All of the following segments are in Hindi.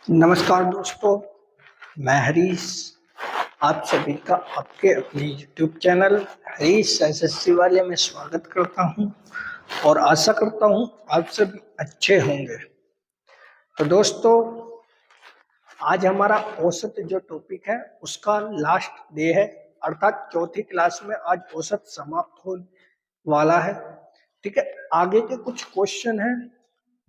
नमस्कार दोस्तों, मैं हरीश आप सभी का आपके अपने YouTube चैनल हरीश एसएससी वाले में स्वागत करता हूं और आशा करता हूं आप सभी अच्छे होंगे। तो दोस्तों, आज हमारा औसत जो टॉपिक है उसका लास्ट डे है, अर्थात चौथी क्लास में आज औसत समाप्त होने वाला है। ठीक है, आगे के कुछ क्वेश्चन हैं,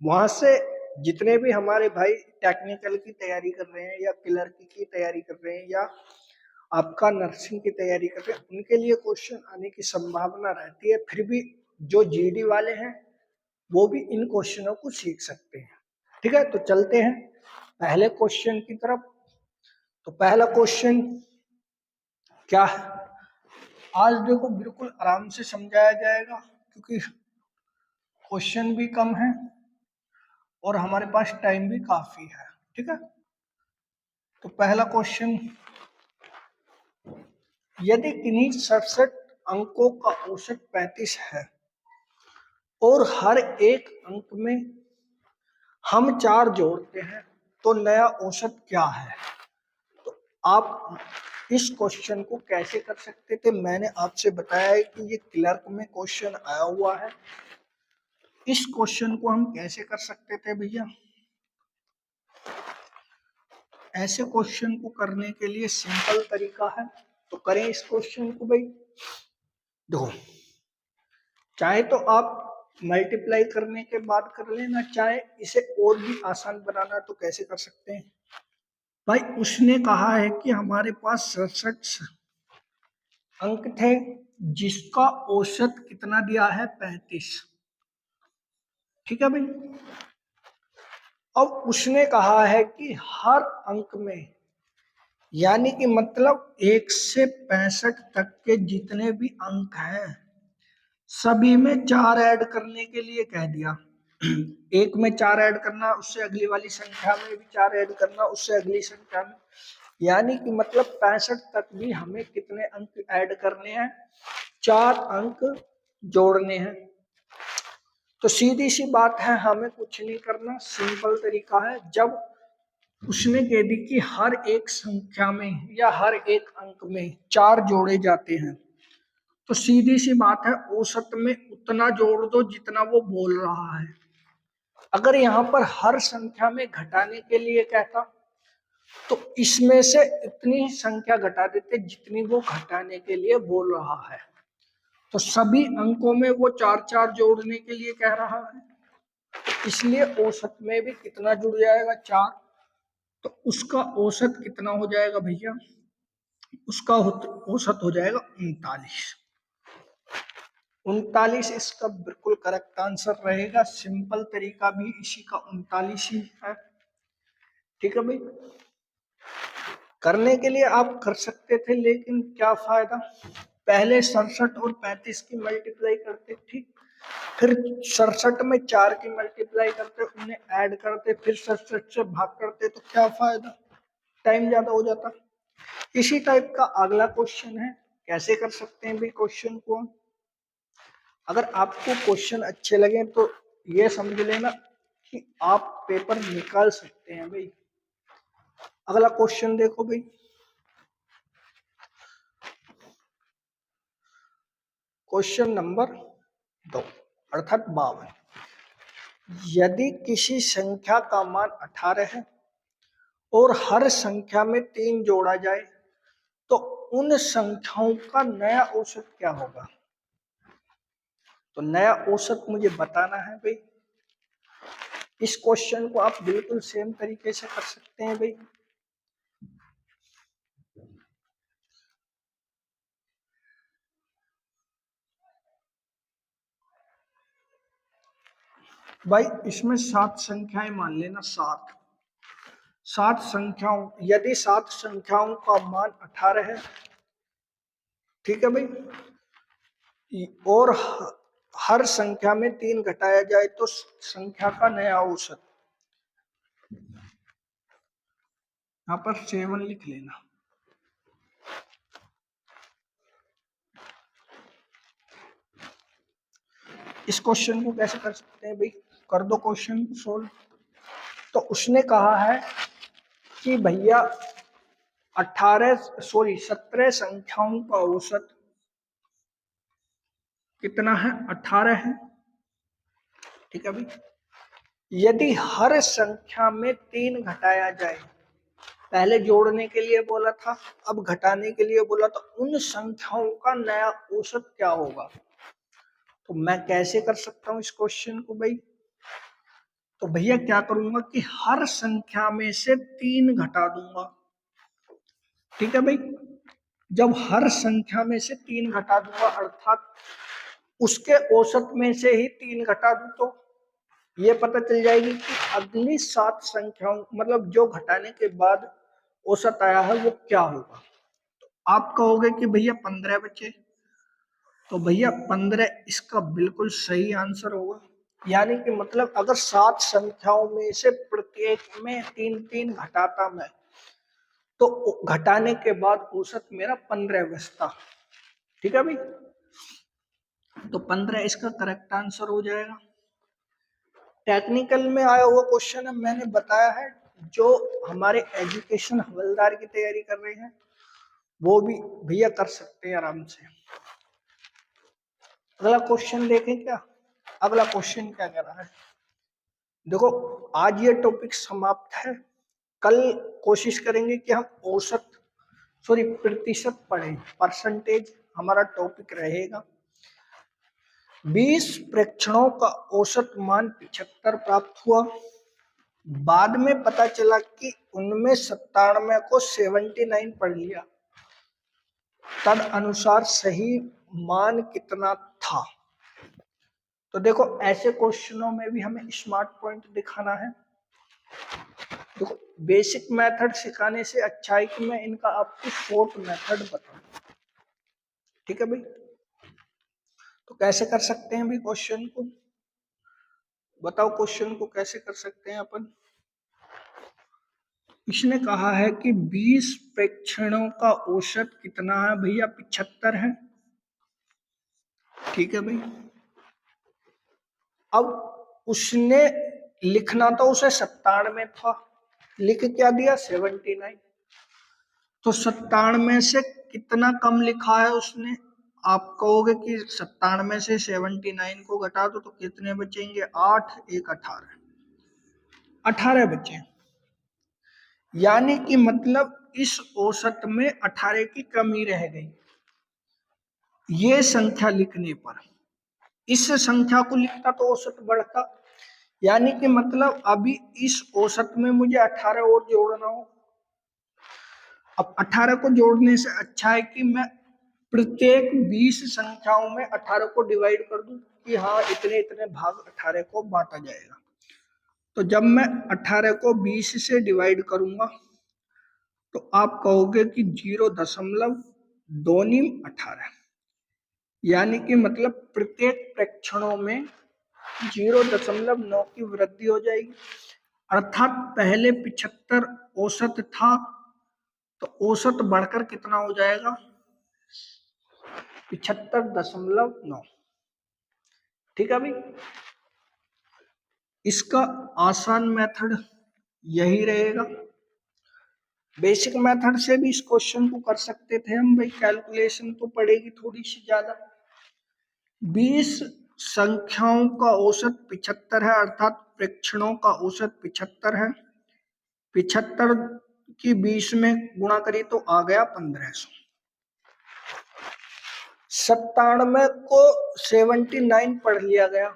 वहां से जितने भी हमारे भाई टेक्निकल की तैयारी कर रहे हैं या क्लर्क की तैयारी कर रहे हैं या आपका नर्सिंग की तैयारी कर रहे हैं, उनके लिए क्वेश्चन आने की संभावना रहती है। फिर भी जो जीडी वाले हैं वो भी इन क्वेश्चनों को सीख सकते हैं। ठीक है, तो चलते हैं पहले क्वेश्चन की तरफ। तो पहला क्वेश्चन क्या है, आज देखो बिल्कुल आराम से समझाया जाएगा क्योंकि क्वेश्चन भी कम है और हमारे पास टाइम भी काफी है। ठीक है, तो पहला क्वेश्चन, यदि किन्हीं 67 अंकों का औसत 35 है और हर एक अंक में हम 4 जोड़ते हैं तो नया औसत क्या है? तो आप इस क्वेश्चन को कैसे कर सकते थे, मैंने आपसे बताया है कि ये क्लर्क में क्वेश्चन आया हुआ है। इस क्वेश्चन को हम कैसे कर सकते थे भैया? ऐसे क्वेश्चन को करने के लिए सिंपल तरीका है, तो करें इस क्वेश्चन को भाई। देखो, चाहे तो आप मल्टीप्लाई करने के बाद कर लेना, चाहे इसे और भी आसान बनाना तो कैसे कर सकते हैं भाई? उसने कहा है कि हमारे पास 67 अंक थे जिसका औसत कितना दिया है, 35। ठीक है भाई, अब उसने कहा है कि हर अंक में, यानी कि मतलब 1 से 65 तक के जितने भी अंक हैं सभी में 4 ऐड करने के लिए कह दिया। एक में 4 ऐड करना, उससे अगली वाली संख्या में भी 4 ऐड करना, उससे अगली संख्या में, यानी कि मतलब 65 तक भी हमें कितने अंक ऐड करने हैं, 4 अंक जोड़ने हैं। तो सीधी सी बात है, हमें कुछ नहीं करना, सिंपल तरीका है। जब उसने कह दी कि हर एक संख्या में या हर एक अंक में 4 जोड़े जाते हैं, तो सीधी सी बात है, औसत में उतना जोड़ दो जितना वो बोल रहा है। अगर यहाँ पर हर संख्या में घटाने के लिए कहता तो इसमें से इतनी संख्या घटा देते जितनी वो घटाने के लिए बोल रहा है। तो सभी अंकों में वो 4 जोड़ने के लिए कह रहा है, इसलिए औसत में भी कितना जुड़ जाएगा, 4। तो उसका औसत कितना हो जाएगा भैया? उसका औसत हो जाएगा 39। 39 इसका बिल्कुल करेक्ट आंसर रहेगा। सिंपल तरीका भी इसी का 39 ही है। ठीक है भाई, करने के लिए आप कर सकते थे, लेकिन क्या फायदा, पहले 67 और 35 की मल्टीप्लाई करते, ठीक, फिर 67 में 4 की मल्टीप्लाई करते, उन्हें ऐड करते, फिर 67 से भाग करते, तो क्या फायदा, टाइम ज्यादा हो जाता। इसी टाइप का अगला क्वेश्चन है, कैसे कर सकते हैं भी क्वेश्चन को। अगर आपको क्वेश्चन अच्छे लगे तो ये समझ लेना कि आप पेपर निकाल सकते हैं भाई। अगला क्वेश्चन देखो भाई, क्वेश्चन नंबर 2 अर्थात 52। यदि किसी संख्या का मान 18 है और हर संख्या में 3 जोड़ा जाए तो उन संख्याओं का नया औसत क्या होगा? तो नया औसत मुझे बताना है भाई। इस क्वेश्चन को आप बिल्कुल सेम तरीके से कर सकते हैं भाई। भाई इसमें 7 संख्याएं मान लेना, 7 संख्याओं, यदि 7 संख्याओं का मान 18 है, ठीक है भाई, और हर संख्या में 3 घटाया जाए तो संख्या का नया औसत, यहाँ पर 7 लिख लेना। इस क्वेश्चन को कैसे कर सकते हैं भाई, कर दो क्वेश्चन सोल्व। तो उसने कहा है कि भैया 17 संख्याओं का औसत कितना है, 18 है। ठीक है भाई, यदि हर संख्या में 3 घटाया जाए, पहले जोड़ने के लिए बोला था, अब घटाने के लिए बोला, तो उन संख्याओं का नया औसत क्या होगा। तो मैं कैसे कर सकता हूं इस क्वेश्चन को भाई, तो भैया क्या करूंगा कि हर संख्या में से 3 घटा दूंगा। ठीक है भाई, जब हर संख्या में से 3 घटा दूंगा अर्थात उसके औसत में से ही 3 घटा दूं, तो ये पता चल जाएगी कि अगली 7 संख्याओं मतलब जो घटाने के बाद औसत आया है वो क्या होगा। तो आप कहोगे कि भैया 15 बचे, तो भैया 15 इसका बिल्कुल सही आंसर होगा। यानी कि मतलब अगर 7 संख्याओं में से प्रत्येक में 3-3 घटाता मैं, तो घटाने के बाद औसत मेरा 15 बचता। ठीक है भाई, तो 15 इसका करेक्ट आंसर हो जाएगा। टेक्निकल में आया हुआ क्वेश्चन है, मैंने बताया है, जो हमारे एजुकेशन हवलदार की तैयारी कर रहे हैं वो भी भैया कर सकते हैं आराम से। अगला क्वेश्चन देखें क्या, अगला क्वेश्चन क्या कह रहा है। देखो आज ये टॉपिक समाप्त है, कल कोशिश करेंगे कि हम औसत प्रतिशत पढ़ें, परसेंटेज हमारा टॉपिक रहेगा। 20 प्रेक्षणों का औसत मान 75 प्राप्त हुआ। बाद में पता चला कि उनमें 97 को 79 पढ़ लिया, तद अनुसार सही मान कितना था। तो देखो ऐसे क्वेश्चनों में भी हमें स्मार्ट पॉइंट दिखाना है। देखो बेसिक मेथड सिखाने से अच्छा है कि मैं इनका आपको शॉर्ट मेथड बताऊं। ठीक है भाई, तो कैसे कर सकते हैं भाई क्वेश्चन को, बताओ क्वेश्चन को कैसे कर सकते हैं अपन। इसने कहा है कि 20 प्रेक्षणों का औसत कितना है भैया, 75 है। ठीक है भाई, अब उसने लिखना तो उसे 97 था, लिख क्या दिया 79। तो 97 से कितना कम लिखा है उसने, आप कहोगे कि 97 से 79 को घटा दो तो कितने बचेंगे, 8 1 18, 18 बचे। यानी कि मतलब इस औसत में 18 की कमी रह गई ये संख्या लिखने पर। इस संख्या को लिखता तो औसत बढ़ता, यानी कि मतलब अभी इस औसत में मुझे 18 और जोड़ना हो। अब 18 को जोड़ने से अच्छा है कि मैं प्रत्येक 20 संख्याओं में 18 को डिवाइड कर दूं कि हाँ इतने इतने भाग 18 को बांटा जाएगा। तो जब मैं 18 को 20 से डिवाइड करूंगा तो आप कहोगे कि 0.218, यानी कि मतलब प्रत्येक प्रेक्षणों में 0.9 की वृद्धि हो जाएगी। अर्थात पहले 75 औसत था, तो औसत बढ़कर कितना हो जाएगा 75.9। ठीक है भाई, इसका आसान मेथड यही रहेगा। बेसिक मेथड से भी इस क्वेश्चन को कर सकते थे हम भाई, कैलकुलेशन तो पड़ेगी थोड़ी सी ज्यादा। 20 संख्याओं का औसत 75 है, अर्थात प्रेक्षणों का औसत 75 है। 75 की 20 में गुणा करी तो आ गया 1500। 97 को 79 पढ़ लिया गया,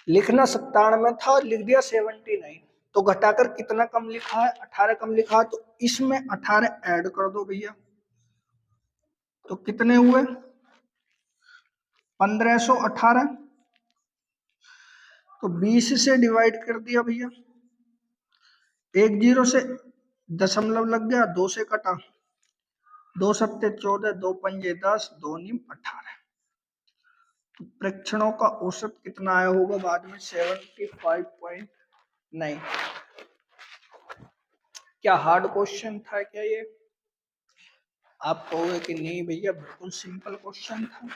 लिखना 97 था और लिख दिया 79, तो घटाकर कितना कम लिखा है 18 कम लिखा है, तो इसमें 18 ऐड कर दो भैया, तो कितने हुए 1518। तो 20 से डिवाइड कर दिया भैया, एक जीरो से दशमलव लग गया, 2 से कटा, 2 सत्ते 14, 2 पंजे 10, 2 नीम 18। तो प्रेक्षणों का औसत कितना आया होगा बाद में 75.9। क्या हार्ड क्वेश्चन था क्या ये, आप कहोगे कि नहीं भैया बिल्कुल सिंपल क्वेश्चन था।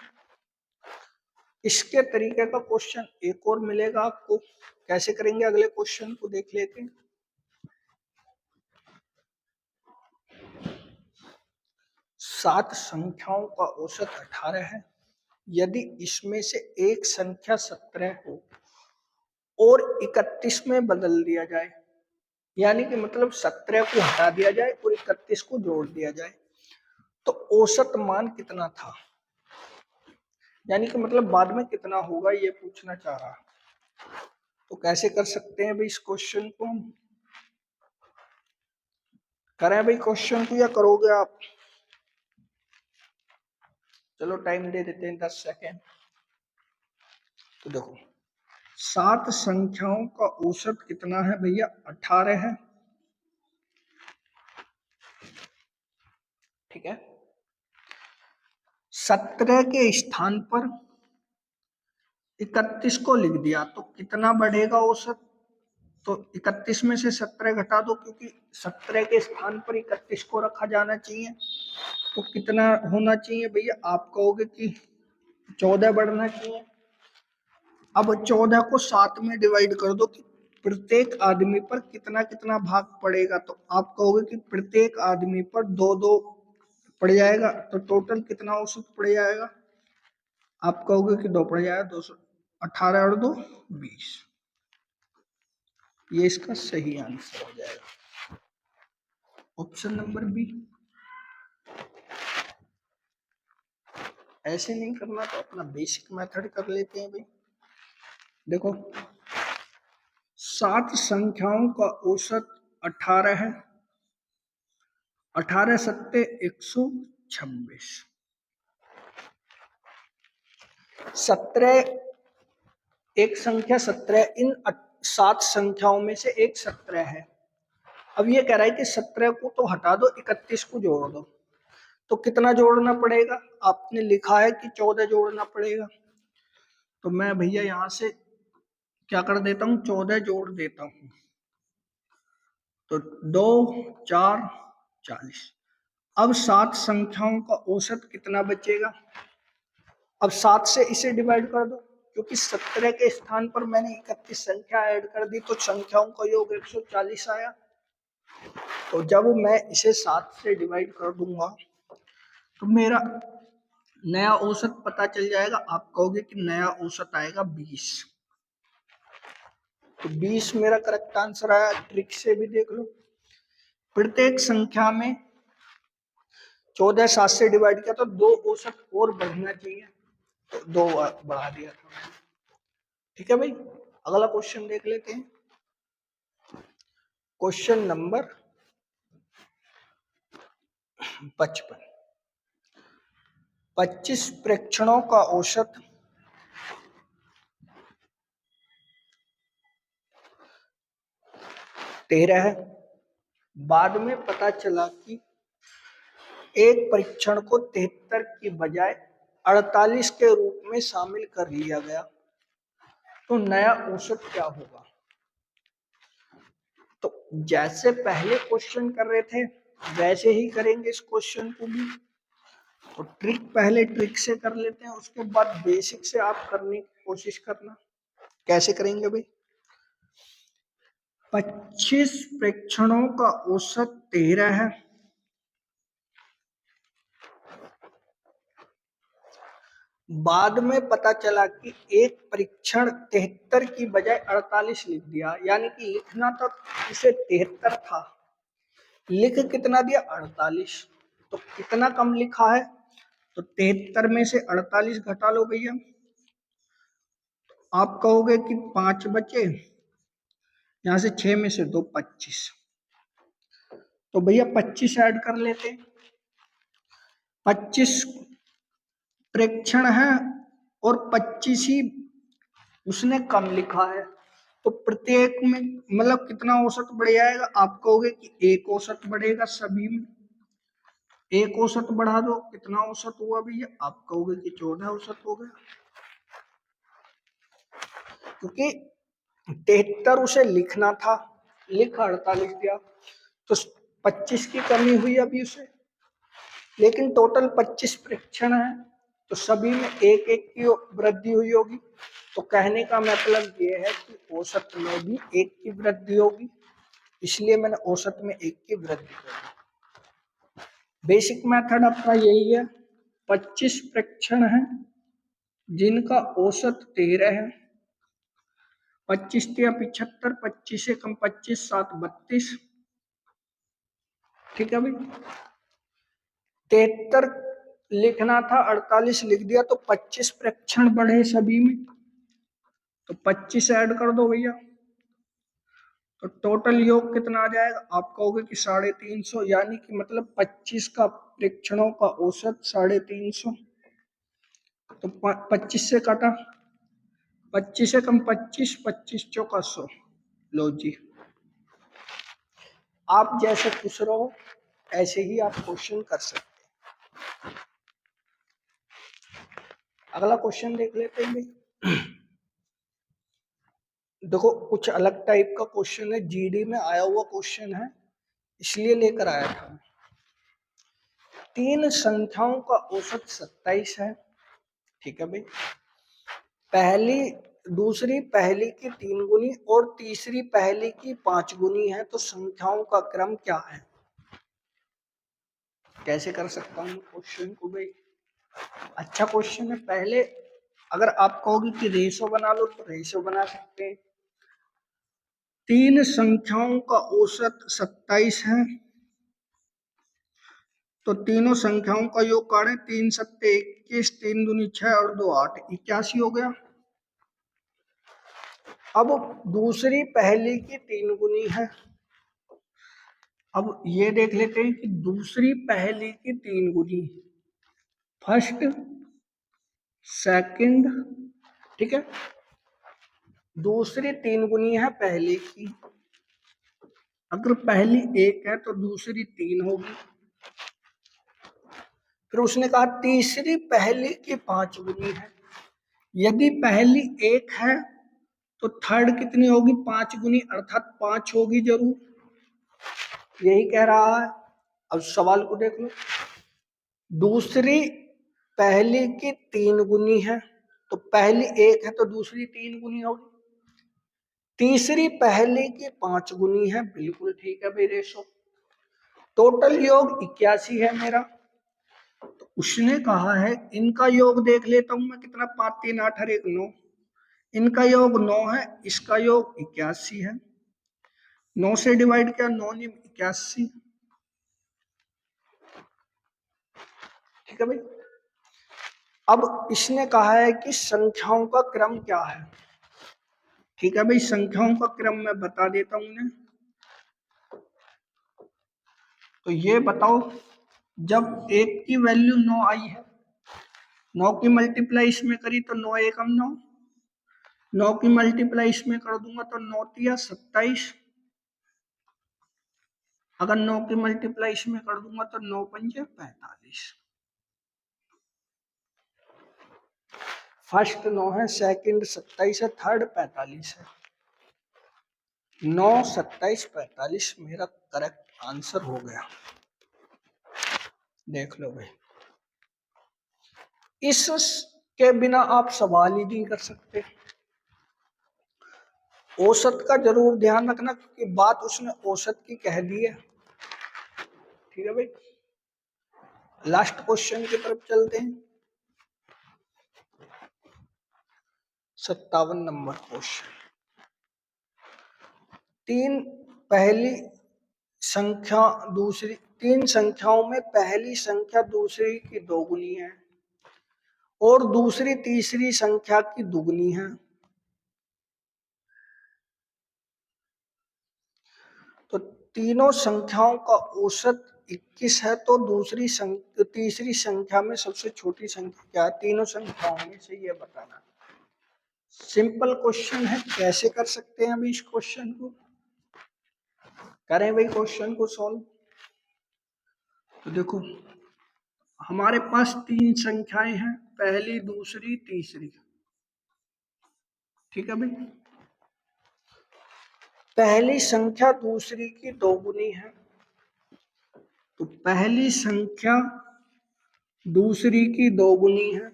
इसके तरीके का क्वेश्चन एक और मिलेगा आपको, कैसे करेंगे अगले क्वेश्चन को देख लेते हैं। 7 संख्याओं का औसत 18 है, यदि इसमें से एक संख्या 17 हो और 31 में बदल दिया जाए, यानी कि मतलब 17 को हटा दिया जाए और 31 को जोड़ दिया जाए, तो औसत मान कितना था, यानी कि मतलब बाद में कितना होगा ये पूछना चाह रहा। तो कैसे कर सकते हैं भाई इस क्वेश्चन को हम, करें भाई क्वेश्चन को या करोगे आप? चलो टाइम दे देते हैं 10 सेकेंड। तो देखो 7 संख्याओं का औसत कितना है भैया, 18 है, ठीक है। 17 के स्थान पर 31 को लिख दिया तो कितना बढ़ेगा औसत, तो 31 में से 17 घटा दो, क्योंकि 17 के स्थान पर 31 को रखा जाना चाहिए, तो कितना होना चाहिए भैया, आप कहोगे कि 14 बढ़ना चाहिए। अब 14 को 7 में डिवाइड कर दो कि प्रत्येक आदमी पर कितना कितना भाग पड़ेगा, तो आप कहोगे कि प्रत्येक आदमी पर 2-2 पड़ जाएगा, तो टोटल कितना औसत पड़ जाएगा, आप कहोगे कि 2 पड़ जाएगा, 218 और 2 20। ये इसका सही आंसर हो जाएगा, ऑप्शन नंबर बी। ऐसे नहीं करना तो अपना बेसिक मेथड कर लेते हैं भाई। देखो 7 संख्याओं का औसत 18 है, 18 सत्ते 126, 17 एक संख्या 17, इन 7 संख्याओं में से एक 17 है। अब ये कह रहा है कि 17 को तो हटा दो, 31 को जोड़ दो, तो कितना जोड़ना पड़ेगा, आपने लिखा है कि 14 जोड़ना पड़ेगा, तो मैं भैया यहां से क्या कर देता हूं, 14 जोड़ देता हूं, तो 2 4 40। अब 7 संख्याओं का औसत कितना बचेगा, अब 7 से इसे डिवाइड कर दो, क्योंकि 17 के स्थान पर मैंने 31 संख्या ऐड कर दी, तो संख्याओं का योग 140 आया। तो जब मैं इसे 7 से डिवाइड कर दूंगा तो मेरा नया औसत पता चल जाएगा, आप कहोगे कि नया औसत आएगा 20, तो 20 मेरा करेक्ट आंसर आया। ट्रिक से भी देख लो, प्रत्येक संख्या में 14 7 से डिवाइड किया तो 2 औसत और बढ़ना चाहिए, तो 2 बढ़ा दिया था, ठीक है भाई। अगला क्वेश्चन देख लेते हैं, क्वेश्चन नंबर 55। 25 प्रेक्षणों का औसत 13 है, बाद में पता चला कि एक परीक्षण को 73 की बजाय 48 के रूप में शामिल कर लिया गया, तो नया औसत क्या होगा। तो जैसे पहले क्वेश्चन कर रहे थे वैसे ही करेंगे इस क्वेश्चन को भी, तो ट्रिक पहले ट्रिक से कर लेते हैं, उसके बाद बेसिक से आप करने की कोशिश करना। कैसे करेंगे भाई, 25 प्रेक्षणों का औसत 13 है, बाद में पता चला कि एक परीक्षण 73 की बजाय 48 लिख दिया, यानी कि लिखना था उसे 73 था, लिख कितना दिया 48, तो कितना कम लिखा है, तो 73 में से 48 घटा लो भैया, आप कहोगे कि 5 बचे, यहां से 6 में से 2 25, तो भैया 25 ऐड कर लेते, 25 प्रेक्षण है और 25 ही उसने कम लिखा है, तो प्रत्येक में मतलब कितना औसत बढ़ जाएगा, आप कहोगे कि एक औसत बढ़ेगा, सभी में एक औसत बढ़ा दो, कितना औसत हुआ भैया, आप कहोगे कि 14 औसत हो गया, क्योंकि 73 उसे लिखना था, लिख 48 दिया, तो 25 की कमी हुई अभी उसे, लेकिन टोटल 25 परीक्षण है, तो सभी में एक एक की वृद्धि हुई होगी। तो कहने का मतलब ये है कि औसत में भी एक की वृद्धि होगी, इसलिए मैंने औसत में एक की वृद्धि करी। बेसिक मेथड अपना यही है। 25 प्रेक्षण हैं जिनका औसत 13 है। 25 या 75, 25 से कम 25, 7 32। ठीक है भाई। 73 लिखना था, 48 लिख दिया, तो 25 प्रेक्षण बढ़े सभी में, तो 25 ऐड कर दो भैया, तो टोटल योग कितना आ जाएगा? आप कहोगे कि 350, यानी कि मतलब 25 का प्रेक्षणों का औसत 350। तो 25 से काटा, 25 से कम 25, 25 चौका 100। लो जी, आप जैसे पूछ रहे हो ऐसे ही आप क्वेश्चन कर सकते हैं। अगला क्वेश्चन देख लेते हैं भाई। देखो कुछ अलग टाइप का क्वेश्चन है, जीडी में आया हुआ क्वेश्चन है, इसलिए लेकर आया था। 3 संख्याओं का औसत 27 है। ठीक है भाई। पहली दूसरी पहली की 3 गुनी और तीसरी पहली की 5 गुनी है, तो संख्याओं का क्रम क्या है? कैसे कर सकता हूँ क्वेश्चन को भाई? अच्छा क्वेश्चन है। पहले अगर आप कहोगे कि रेशो बना लो तो रेशो बना सकते हैं। 3 संख्याओं का औसत 27 है, तो तीनों संख्याओं का योग काटें। 3 सत्ते 21, 3 दूनी 6 और 2 8, 81 हो गया। अब दूसरी पहली की 3 गुनी है। अब ये देख लेते हैं कि दूसरी पहली की 3 गुनी, फर्स्ट सेकंड, ठीक है। दूसरी 3 गुनी है पहली की। अगर पहली 1 है तो दूसरी 3 होगी। फिर उसने कहा तीसरी पहली की 5 गुनी है। यदि पहली 1 है तो थर्ड कितनी होगी? 5 गुनी, अर्थात 5 होगी जरूर। यही कह रहा है। अब सवाल को देख लो। दूसरी पहली की 3 गुनी है, तो पहली 1 है तो दूसरी 3 गुनी होगी। तीसरी पहली की 5 गुनी है, बिल्कुल ठीक है भाई रेशो। टोटल योग 81 है मेरा। तो उसने कहा है इनका योग देख लेता हूं मैं कितना, 5 3 8 और 1 9। इनका योग 9 है, इसका योग 81 है। 9 से डिवाइड किया, 9 9 81। ठीक है भाई। अब इसने कहा है कि संख्याओं का क्रम क्या है। ठीक है भाई, संख्याओं का क्रम मैं बता देता हूं उन्हें। तो ये बताओ, जब 1 की वैल्यू 9 आई है, 9 की मल्टीप्लाई इसमें करी तो 9 एकम 9, 9 की मल्टीप्लाई इसमें कर दूंगा तो 9 तिया 27। अगर 9 की मल्टीप्लाई इसमें कर दूंगा तो 9 पंजे 45। फर्स्ट 9 है, सेकंड 27 है, थर्ड 45 है। 9 27 45 मेरा करेक्ट आंसर हो गया। देख लो भाई, इस के बिना आप सवाल ही नहीं कर सकते। औसत का जरूर ध्यान रखना, क्योंकि बात उसने औसत की कह दी है। ठीक है भाई। लास्ट क्वेश्चन की तरफ चलते हैं। 57 नंबर क्वेश्चन। 3 पहली संख्या दूसरी 3 संख्याओं में पहली संख्या दूसरी की दोगुनी है और दूसरी तीसरी संख्या की दुगनी है। तो तीनों संख्याओं का औसत 21 है, तो तीसरी संख्या में सबसे छोटी संख्या क्या है? तीनों संख्याओं में से ये बताना। सिंपल क्वेश्चन है, कैसे कर सकते हैं अभी इस क्वेश्चन को? करें भाई क्वेश्चन को सॉल्व। तो देखो, हमारे पास 3 संख्याएं हैं, पहली दूसरी तीसरी। ठीक है भाई। पहली संख्या दूसरी की दोगुनी है, तो पहली संख्या दूसरी की दोगुनी है,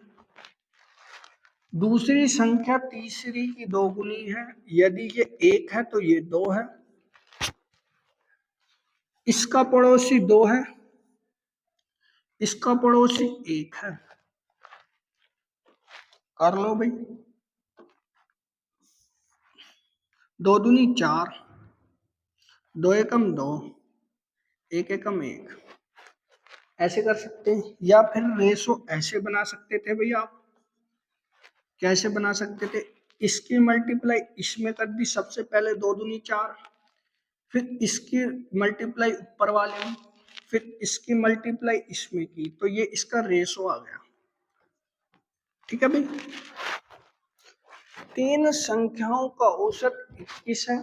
दूसरी संख्या तीसरी की दोगुनी है। यदि ये 1 है तो ये 2 है, इसका पड़ोसी 2 है, इसका पड़ोसी 1 है। कर लो भाई, 2 दूनी 4, 2 एकम 2, 1 एकम 1। ऐसे कर सकते हैं, या फिर रेशो ऐसे बना सकते थे भैया आप। कैसे बना सकते थे? इसकी मल्टीप्लाई इसमें कर दी, सबसे पहले 2 दूनी 4, फिर इसकी मल्टीप्लाई ऊपर वाले में, फिर इसकी मल्टीप्लाई इसमें की, तो ये इसका रेशो आ गया। ठीक है भाई, तीन संख्याओं का औसत 21 है।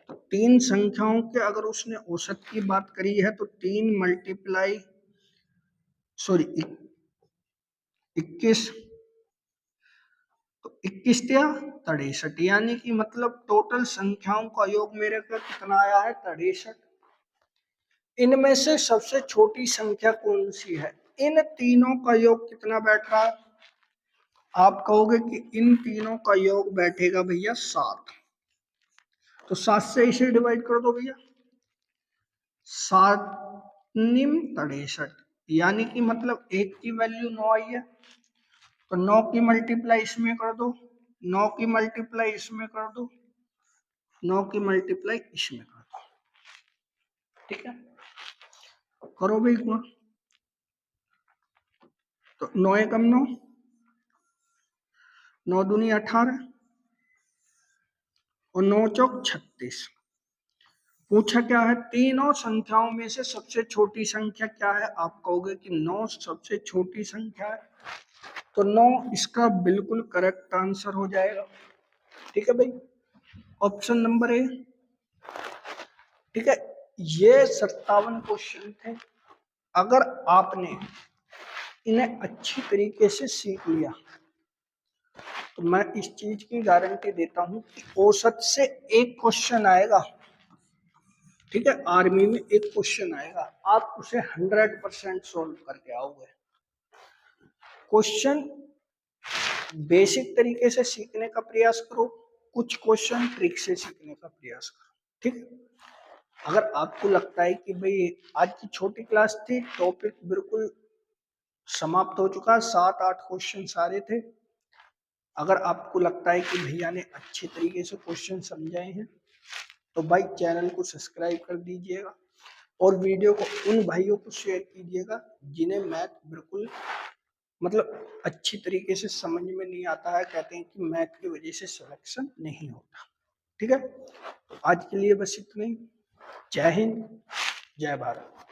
तो तीन संख्याओं के अगर उसने औसत की बात करी है तो 3 मल्टीप्लाई 21, तो 21 या 63, यानी कि मतलब टोटल संख्याओं का योग मेरे का कितना आया है? 63। इनमें से सबसे छोटी संख्या कौन सी है? इन तीनों का योग कितना बैठ रहा है? आप कहोगे कि इन तीनों का योग बैठेगा भैया 7। तो 7 से इसे डिवाइड कर दो भैया, 7 निम 63, यानी कि मतलब 1 की वैल्यू 9 आई है, तो 9 की मल्टीप्लाई इसमें कर दो, 9 की मल्टीप्लाई इसमें कर दो, 9 की मल्टीप्लाई इसमें कर दो। ठीक है, करो भाई गुणा। तो 9 एकम 9, 9 दूनी 18 और 9 चौक 36। पूछा क्या है? तीनों संख्याओं में से सबसे छोटी संख्या क्या है? आप कहोगे कि 9 सबसे छोटी संख्या है, तो 9 इसका बिल्कुल करेक्ट आंसर हो जाएगा। ठीक है भाई, ऑप्शन नंबर ए। ठीक है, ये 57 क्वेश्चन थे। अगर आपने इन्हें अच्छी तरीके से सीख लिया तो मैं इस चीज की गारंटी देता हूं कि औसत से एक क्वेश्चन आएगा। ठीक है, आर्मी में एक क्वेश्चन आएगा, आप उसे 100% सोल्व करके आओगे। क्वेश्चन बेसिक तरीके से सीखने का प्रयास करो, कुछ क्वेश्चन ट्रिक से सीखने का प्रयास करो। ठीक, अगर आपको लगता है कि भाई आज की छोटी क्लास थी, टॉपिक बिल्कुल समाप्त हो चुका, 7-8 क्वेश्चन सारे थे। अगर आपको लगता है कि भैया ने अच्छे तरीके से क्वेश्चन समझाए हैं तो भाई चैनल को सब्सक्राइब कर दीजिएगा और वीडियो को उन भाइयों को शेयर कीजिएगा जिन्हें मैथ बिल्कुल मतलब अच्छी तरीके से समझ में नहीं आता है, कहते हैं कि मैथ की वजह से सिलेक्शन नहीं होता। ठीक है, तो आज के लिए बस इतना ही। जय हिंद, जय भारत।